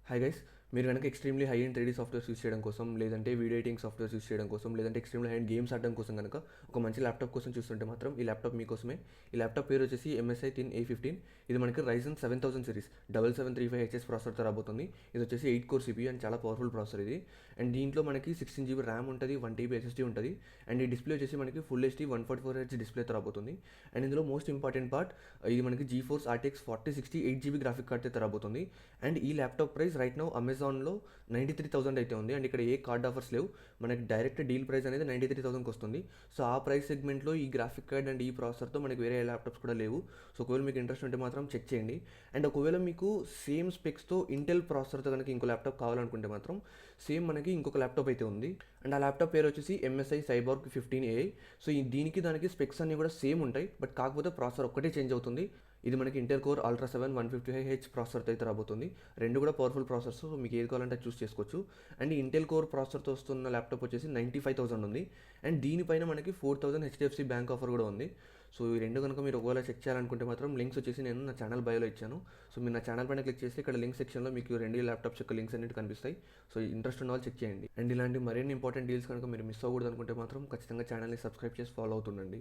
Hi guys, మీరు కనుక extremely high and 3D softwares use చేయడం కోసం, లేదంటే వీడియో ఎడిటింగ్ సాఫ్ట్వేర్స్ యూస్ చేయడం కోసం, లేదంటే ఎక్స్ట్రీమ్లీ హై అండ్ గేమ్స్ ఆడడం కోసం కనుక ఒక మంచి ల్యాప్టాప్ కోసం చూస్తుంటే మాత్రం ఈ ల్యాప్టాప్ మీకోసమే. ఈ ల్యాప్టాప్ పేరు వచ్చేసి MSI Thin A15. ఇది మనకి Ryzen 7000 సిరీస్ 7735HS ప్రాసెసర్తో రాబోతుంది. ఇది వచ్చేసి 8 కోర్ CPU అండ్ చాలా పవర్ఫుల్ ప్రాసెసర్ ఇది. అండ్ దీంట్లో మనకి 16GB ర్యామ్ ఉంటుంది, 1TB SSD ఉంటుంది. అండ్ ఈ డిస్ప్లే వచ్చేసి మనకి ఫుల్ HD 144Hz డిస్ప్లేతో రాబోతుంది. అండ్ ఇందులో మోస్ట్ ఇంపార్టెంట్ పార్ట్, ఇది మనకి GeForce RTX 4060 8GB గ్రాఫిక్ కార్డ్తో రాబోతుంది. అండ్ ఈ ల్యాప్టాప్ ప్రైస్ రైట్ నౌ అమెజాన్లో 93,000 అయితే ఉంది. అండ్ ఇక్కడ ఏ కార్డ్ ఆఫర్స్ లేవు, మనకి డైరెక్ట్ డీల్ ప్రైస్ అనేది 93,000కి వస్తుంది. సో ఆ ప్రైస్ సెగ్మెంట్లో ఈ గ్రాఫిక్ కార్డ్ అండ్ ఈ ప్రాసెసర్తో మనకి వేరే ల్యాప్టాప్స్ కూడా లేవు. సో ఒకవేళ మీకు ఇంట్రెస్ట్ ఉంటే మాత్రం చెక్ చేయండి. అండ్ ఒకవేళ మీకు సేమ్ స్పెక్స్తో ఇంటెల్ ప్రాసెసర్తో కనుక ఇంకో ల్యాప్టాప్ కావాలనుకుంటే మాత్రం సేమ్ మనకి ఇంకొక ల్యాప్టాప్ అయితే ఉంది. అండ్ ఆ ల్యాప్టాప్ పేరు వచ్చేసి MSI Cyborg 15AI. సో దీనికి దానికి స్పెక్స్ అన్నీ కూడా సేమ్ ఉంటాయి, బట్ కాకపోతే ప్రాసెసర్ ఒక్కటే చేంజ్ అవుతుంది. ఇది మనకి ఇంటెల్ కోర్ Ultra 7 155H ప్రాసెసర్తో అయితే రాబోతుంది. రెండు కూడా పవర్ఫుల్ ప్రాసెసర్స్, సో మీకు ఏది కావాలంటే చూస్ చేసుకోవచ్చు. అండ్ ఈ ఇంటెల్ కోర్ ప్రాసెసర్తో వస్తున్న ల్యాప్టాప్ వచ్చేసి 95,000 ఉంది. అండ్ దీనిపైన మనకి 4,000 HDFC బ్యాంక్ ఆఫర్ కూడా ఉంది. సో ఈ రెండు కనుక మీరు ఒకవేళ చెక్ చేయాలనుకుంటే మాత్రం లింక్స్ వచ్చేసి నేను నా ఛానల్ బయోలో ఇచ్చాను. సో మీరు నా ఛానల్ పైన క్లిక్ చేస్తే ఇక్కడ లింక్ సెక్షన్లో మీకు రెండు ల్యాప్టాప్స్ యొక్క లింక్స్ అన్నిటి కనిపిస్తాయి. సో ఇంట్రెస్ట్ ఉన్న వాళ్ళు చెక్ చేయండి. అండ్ ఇలాంటి మరిన్ని ఇంపార్టెంట్ డీల్స్ కనుక మీరు మిస్ అవ్వకూడదు అనుకుంటే మాత్రం ఖచ్చితంగా ఛానల్ని సబ్స్క్రైబ్ చేసి ఫాలో అవుతుండండి.